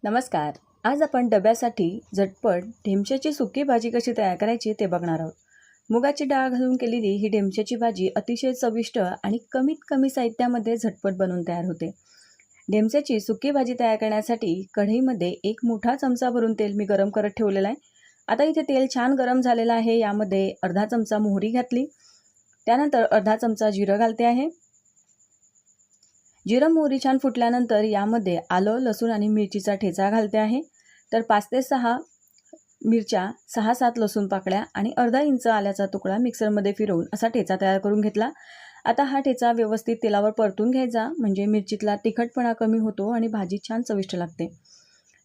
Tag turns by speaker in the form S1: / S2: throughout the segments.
S1: नमस्कार. आज आपण डब्यासाठी झटपट ढेमशाची सुकी भाजी कशी तयार करायची ते बघणार आहोत. मुगाची डाळ घालून केलेली ही ढेमशाची भाजी अतिशय चविष्ट आणि कमीत कमी साहित्यामध्ये झटपट बनवून तयार होते. ढेमशाची सुकी भाजी तयार करण्यासाठी कढईमध्ये एक मोठा चमचा भरून तेल मी गरम करत ठेवलेला आहे. आता इथे तेल छान गरम झालेलं आहे. यामध्ये अर्धा चमचा मोहरी घातली. त्यानंतर अर्धा चमचा जिरं घालते आहे. जिरं मोहरी छान फुटल्यानंतर यामध्ये आलं, लसूण आणि मिरचीचा ठेचा घालते आहे. तर 5 ते 6 मिरच्या, 6-7 लसूण पाकळ्या आणि अर्धा इंच आल्याचा तुकडा मिक्सरमध्ये फिरवून असा ठेचा तयार करून घेतला. आता हा ठेचा व्यवस्थित तेलावर परतून घ्यायचा, म्हणजे मिरचीतला तिखटपणा कमी होतो आणि भाजी छान चविष्ट लागते.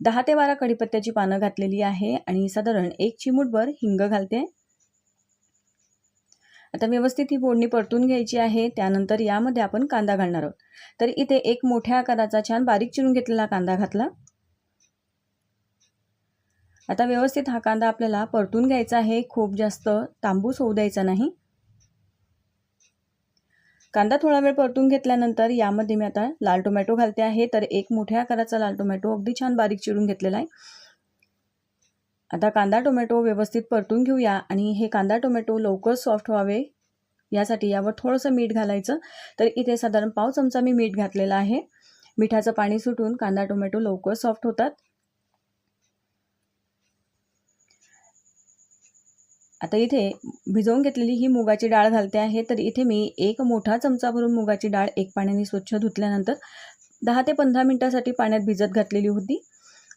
S1: 10 ते 12 कढीपत्त्याची पानं घातलेली आहे आणि साधारण 1 चिमूटभर हिंग घालते. आता व्यवस्थित ही फोडणी परतून घ्यायची आहे. त्यानंतर यामध्ये आपण कांदा घालणार आहोत. तर इथे एक मोठ्या आकाराचा छान बारीक चिरून घेतलेला कांदा घातला. आता व्यवस्थित हा कांदा आपल्याला परतून घ्यायचा आहे. खूप जास्त तांबूस होऊ द्यायचा नाही. कांदा थोडा वेळ परतून घेतल्यानंतर यामध्ये मी आता लाल टोमॅटो घालते आहे. तर एक मोठ्या आकाराचा लाल टोमॅटो अगदी छान बारीक चिरून घेतलेला आहे. आता कांदा टोमॅटो व्यवस्थित परतून घेऊया आणि हे कांदा टोमॅटो लवकर सॉफ्ट व्हावे यासाठी यावर थोडंसं मीठ घालायचं. तर इथे साधारण पाव चमचा मी मीठ घातलेला आहे. मिठाचं पाणी सुटून कांदा टोमॅटो लवकर सॉफ्ट होतात. आता इथे भिजवून घेतलेली ही मुगाची डाळ घालते आहे. तर इथे मी एक मोठा चमचा भरून मुगाची डाळ एक पाण्याने स्वच्छ धुतल्यानंतर 10 ते 15 मिनिटांसाठी पाण्यात भिजत घातलेली होती.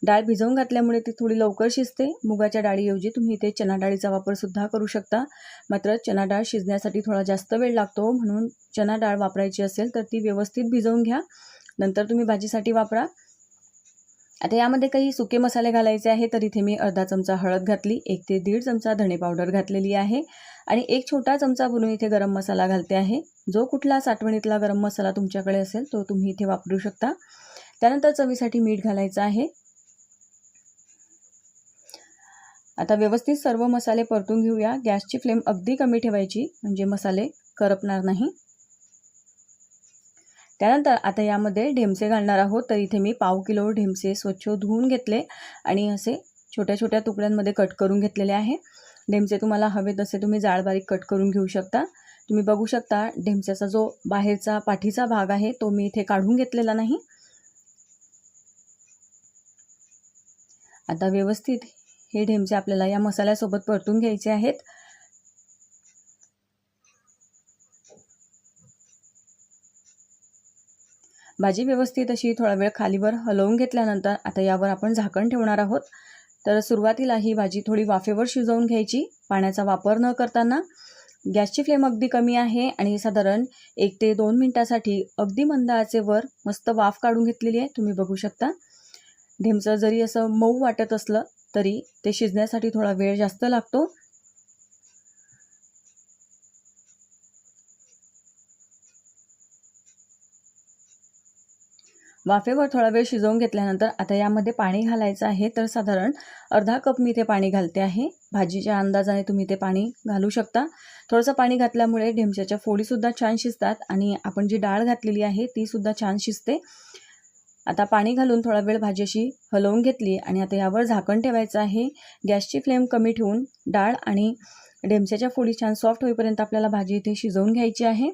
S1: डाळ भिजवून घातल्यामुळे ती थोडी लवकर शिजते. मुगाच्या डाळीऐवजी तुम्ही इथे चणा डाळीचा वापर सुद्धा करू शकता. मात्र चणा डाळ शिजण्यासाठी थोडा जास्त वेळ लागतो, म्हणून चणा डाळ वापरायची असेल तर ती व्यवस्थित भिजवून घ्या, नंतर तुम्ही भाजीसाठी वापरा. आता यामध्ये काही सुके मसाले घालायचे आहे. तर इथे मी अर्धा चमचा हळद घातली, 1 ते 1.5 चमचा धणे पावडर घातलेली आहे आणि 1 छोटा चमचा भरून इथे गरम मसाला घालते आहे. जो कुठला साठवणीतला गरम मसाला तुमच्याकडे असेल तो तुम्ही इथे वापरू शकता. त्यानंतर चवीसाठी मीठ घालायचं आहे. आता व्यवस्थित सर्व मसाले परतून घेऊया. गॅसची फ्लेम अगदी कमी ठेवायची, म्हणजे मसाले करपणार नाही. त्यानंतर आता यामध्ये ढेमसे घालणार आहोत. तर इथे मी पाव किलो ढेमसे स्वच्छ धुवून घेतले आणि असे छोट्या छोट्या तुकड्यांमध्ये कट करून घेतलेले आहे. ढेमसे तुम्हाला हवे तसे तुम्ही जाड बारीक कट करून घेऊ शकता. तुम्ही बघू शकता ढेमस्याचा जो बाहेरचा पाठीचा भाग आहे तो मी इथे काढून घेतलेला नाही. आता व्यवस्थित हे ढेमसे आपल्याला या मसाल्यासोबत परतून घ्यायचे आहेत. भाजी व्यवस्थित अशी थोडा वेळ खालीवर हलवून घेतल्यानंतर आता यावर आपण झाकण ठेवणार आहोत. तर सुरुवातीला ही भाजी थोडी वाफेवर शिजवून घ्यायची, पाण्याचा वापर न करताना. गॅसची फ्लेम अगदी कमी आहे आणि साधारण 1 ते 2 मिनिटांसाठी अगदी मंद आचेवर मस्त वाफ काढून घेतलेली आहे. तुम्ही बघू शकता ढेमसं जरी असं मऊ वाटत असलं तरी ते शिजण्यासाठी थोडा वेळ जास्त लागतो. वाफेवर थोडा वेळ शिजवून घेतल्यानंतर आता यामध्ये पाणी घालायचं आहे. तर साधारण अर्धा कप मी इथे पाणी घालते आहे. भाजीच्या अंदाजाने तुम्ही ते पाणी घालू शकता. थोडंसं पाणी घातल्यामुळे ढेमशाच्या फोडीसुद्धा छान शिजतात आणि आपण जी डाळ घातलेली आहे तीसुद्धा छान शिजते. आता पाणी घालून थोडा वेळ भाजी अशी हलवून घेतली आणि आता यावर झाकण ठेवायचं आहे. गॅसची फ्लेम कमी ठेवून डाळ आणि ढेमशाच्या फोडी छान सॉफ्ट होईपर्यंत आपल्याला भाजी इथे शिजवून घ्यायची आहे.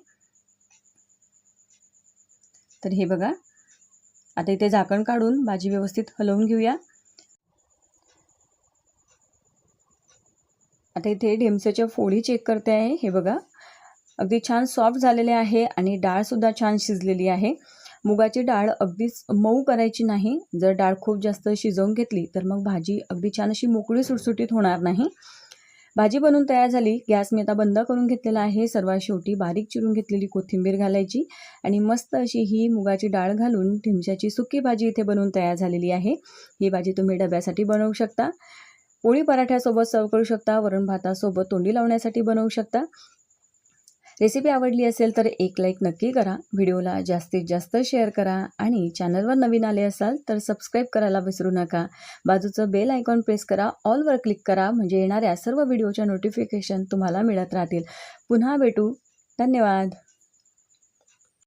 S1: तर हे बघा, आता इथे झाकण काढून भाजी व्यवस्थित हलवून घेऊया. आता इथे ढेमशाच्या फोडी चेक करते आहे. हे बघा, अगदी छान सॉफ्ट झालेले आहे आणि डाळसुद्धा छान शिजलेली आहे. मुगाची डाळ अगदीच मऊ करायची नाही. जर डाळ खूप जास्त शिजवून घेतली तर मग भाजी अगदी छान अशी मोकळी सुटसुटीत होणार नाही. भाजी बनवून तयार झाली. गॅस मी आता बंद करून घेतलेला आहे. सर्वात शेवटी बारीक चिरून घेतलेली कोथिंबीर घालायची आणि मस्त अशी ही मुगाची डाळ घालून ढेमशाची सुकी भाजी इथे बनवून तयार झालेली आहे. ही भाजी तुम्ही डब्यासाठी बनवू शकता, पोळी पराठ्यासोबत सर्व करू शकता, वरण भातासोबत तोंडी लावण्यासाठी बनवू शकता. रेसिपी आवडली असेल तर एक लाईक नक्की करा, व्हिडिओला जास्तीत जास्त शेअर करा आणि चॅनलवर नवीन आले असाल तर सबस्क्राईब करायला विसरू नका. बाजूचं बेल आयकॉन प्रेस करा, ऑलवर क्लिक करा, म्हणजे येणाऱ्या सर्व व्हिडिओच्या नोटिफिकेशन तुम्हाला मिळत राहतील. पुन्हा भेटू. धन्यवाद.